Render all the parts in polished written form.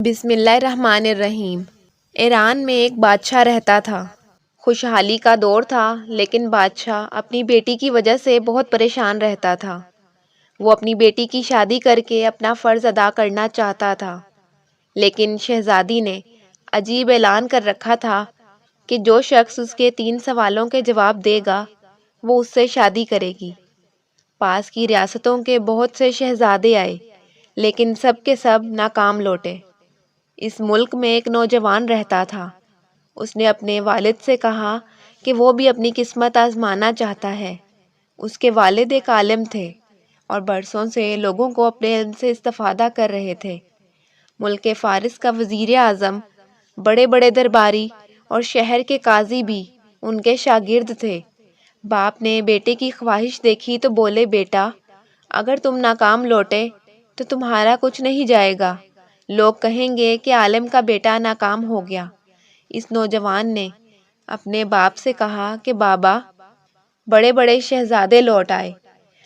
بسم اللہ الرحمن الرحیم۔ ایران میں ایک بادشاہ رہتا تھا۔ خوشحالی کا دور تھا، لیکن بادشاہ اپنی بیٹی کی وجہ سے بہت پریشان رہتا تھا۔ وہ اپنی بیٹی کی شادی کر کے اپنا فرض ادا کرنا چاہتا تھا، لیکن شہزادی نے عجیب اعلان کر رکھا تھا کہ جو شخص اس کے 3 سوالوں کے جواب دے گا وہ اس سے شادی کرے گی۔ پاس کی ریاستوں کے بہت سے شہزادے آئے، لیکن سب کے سب ناکام لوٹے۔ اس ملک میں ایک نوجوان رہتا تھا۔ اس نے اپنے والد سے کہا کہ وہ بھی اپنی قسمت آزمانا چاہتا ہے۔ اس کے والد ایک عالم تھے اور برسوں سے لوگوں کو اپنے علم سے استفادہ کر رہے تھے۔ ملک فارس کا وزیر اعظم، بڑے بڑے درباری اور شہر کے قاضی بھی ان کے شاگرد تھے۔ باپ نے بیٹے کی خواہش دیکھی تو بولے، بیٹا، اگر تم ناکام لوٹے تو تمہارا کچھ نہیں جائے گا۔ لوگ کہیں گے کہ عالم کا بیٹا ناکام ہو گیا۔ اس نوجوان نے اپنے باپ سے کہا کہ بابا، بڑے بڑے شہزادے لوٹ آئے،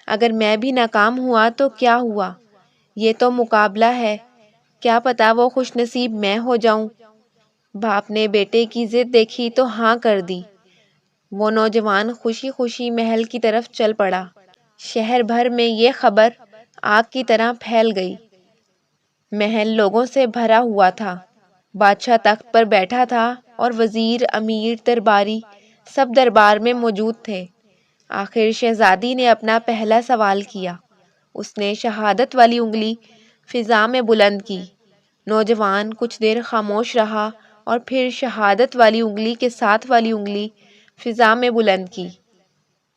اگر میں بھی ناکام ہوا تو کیا ہوا؟ یہ تو مقابلہ ہے، کیا پتا وہ خوش نصیب میں ہو جاؤں۔ باپ نے بیٹے کی ضد دیکھی تو ہاں کر دی۔ وہ نوجوان خوشی خوشی محل کی طرف چل پڑا۔ شہر بھر میں یہ خبر آگ کی طرح پھیل گئی۔ محل لوگوں سے بھرا ہوا تھا۔ بادشاہ تخت پر بیٹھا تھا اور وزیر، امیر، درباری سب دربار میں موجود تھے۔ آخر شہزادی نے اپنا پہلا سوال کیا۔ اس نے شہادت والی انگلی فضا میں بلند کی۔ نوجوان کچھ دیر خاموش رہا اور پھر شہادت والی انگلی کے ساتھ والی انگلی فضا میں بلند کی۔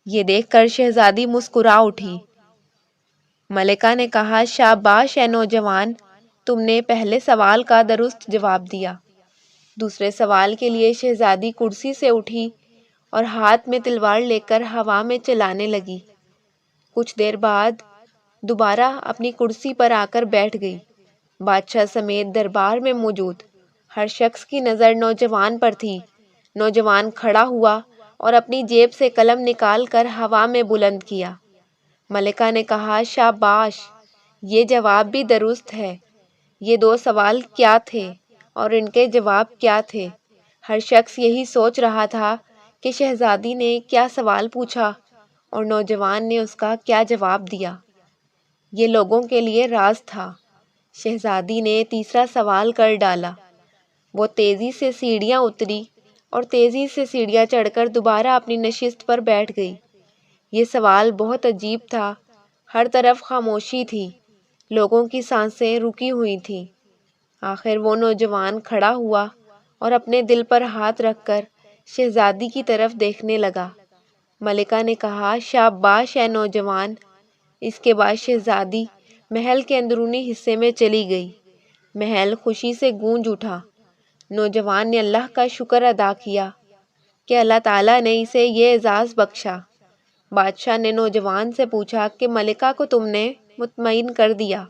یہ دیکھ کر شہزادی مسکرا اٹھی۔ ملکہ نے کہا، شاباش اے نوجوان، تم نے پہلے سوال کا درست جواب دیا۔ دوسرے سوال کے لیے شہزادی کرسی سے اٹھی اور ہاتھ میں تلوار لے کر ہوا میں چلانے لگی۔ کچھ دیر بعد دوبارہ اپنی کرسی پر آ کر بیٹھ گئی۔ بادشاہ سمیت دربار میں موجود ہر شخص کی نظر نوجوان پر تھی۔ نوجوان کھڑا ہوا اور اپنی جیب سے قلم نکال کر ہوا میں بلند کیا۔ ملکہ نے کہا، شاباش، یہ جواب بھی درست ہے۔ یہ 2 سوال کیا تھے اور ان کے جواب کیا تھے؟ ہر شخص یہی سوچ رہا تھا کہ شہزادی نے کیا سوال پوچھا اور نوجوان نے اس کا کیا جواب دیا۔ یہ لوگوں کے لیے راز تھا۔ شہزادی نے تیسرا سوال کر ڈالا۔ وہ تیزی سے سیڑھیاں اتری اور تیزی سے سیڑھیاں چڑھ کر دوبارہ اپنی نشست پر بیٹھ گئی۔ یہ سوال بہت عجیب تھا۔ ہر طرف خاموشی تھی، لوگوں کی سانسیں رکی ہوئی تھیں۔ آخر وہ نوجوان کھڑا ہوا اور اپنے دل پر ہاتھ رکھ کر شہزادی کی طرف دیکھنے لگا۔ ملکہ نے کہا، شاباش اے نوجوان۔ اس کے بعد شہزادی محل کے اندرونی حصے میں چلی گئی۔ محل خوشی سے گونج اٹھا۔ نوجوان نے اللہ کا شکر ادا کیا کہ اللہ تعالیٰ نے اسے یہ اعزاز بخشا۔ بادشاہ نے نوجوان سے پوچھا کہ ملکہ کو تم نے مطمئن کر دیا،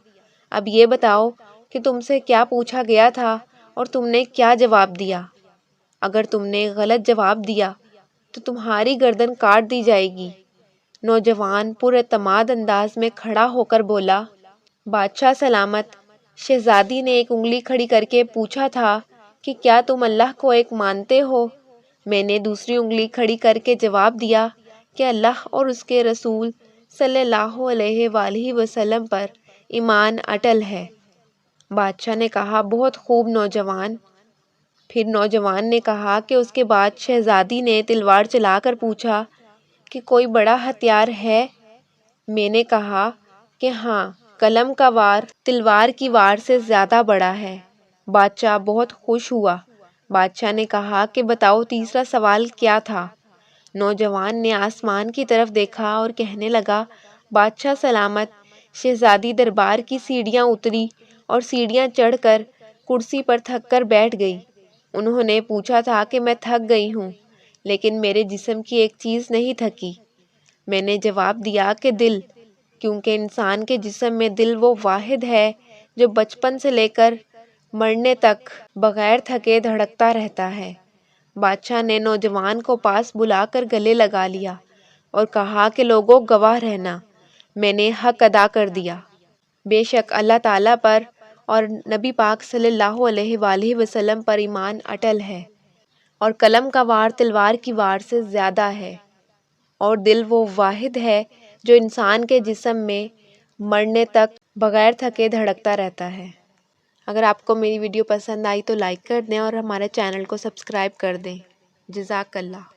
اب یہ بتاؤ کہ تم سے کیا پوچھا گیا تھا اور تم نے کیا جواب دیا؟ اگر تم نے غلط جواب دیا تو تمہاری گردن کاٹ دی جائے گی۔ نوجوان پر اعتماد انداز میں کھڑا ہو کر بولا، بادشاہ سلامت، شہزادی نے ایک انگلی کھڑی کر کے پوچھا تھا کہ کیا تم اللہ کو ایک مانتے ہو؟ میں نے دوسری انگلی کھڑی کر کے جواب دیا کہ اللہ اور اس کے رسول صلی اللہ علیہ وآلہ وسلم پر ایمان اٹل ہے۔ بادشاہ نے کہا، بہت خوب نوجوان۔ پھر نوجوان نے کہا کہ اس کے بعد شہزادی نے تلوار چلا کر پوچھا کہ کوئی بڑا ہتھیار ہے؟ میں نے کہا کہ ہاں، قلم کا وار تلوار کی وار سے زیادہ بڑا ہے۔ بادشاہ بہت خوش ہوا۔ بادشاہ نے کہا کہ بتاؤ تیسرا سوال کیا تھا؟ نوجوان نے آسمان کی طرف دیکھا اور کہنے لگا، بادشاہ سلامت، شہزادی دربار کی سیڑھیاں اتری اور سیڑھیاں چڑھ کر کرسی پر تھک کر بیٹھ گئی۔ انہوں نے پوچھا تھا کہ میں تھک گئی ہوں، لیکن میرے جسم کی ایک چیز نہیں تھکی۔ میں نے جواب دیا کہ دل، کیونکہ انسان کے جسم میں دل وہ واحد ہے جو بچپن سے لے کر مرنے تک بغیر تھکے دھڑکتا رہتا ہے۔ بادشاہ نے نوجوان کو پاس بلا کر گلے لگا لیا اور کہا کہ لوگوں گواہ رہنا، میں نے حق ادا کر دیا۔ بے شک اللہ تعالیٰ پر اور نبی پاک صلی اللہ علیہ وآلہ وسلم پر ایمان اٹل ہے، اور قلم کا وار تلوار کی وار سے زیادہ ہے، اور دل وہ واحد ہے جو انسان کے جسم میں مرنے تک بغیر تھکے دھڑکتا رہتا ہے۔ اگر آپ کو میری ویڈیو پسند آئی تو لائک کر دیں اور ہمارے چینل کو سبسکرائب کر دیں۔ جزاک اللہ۔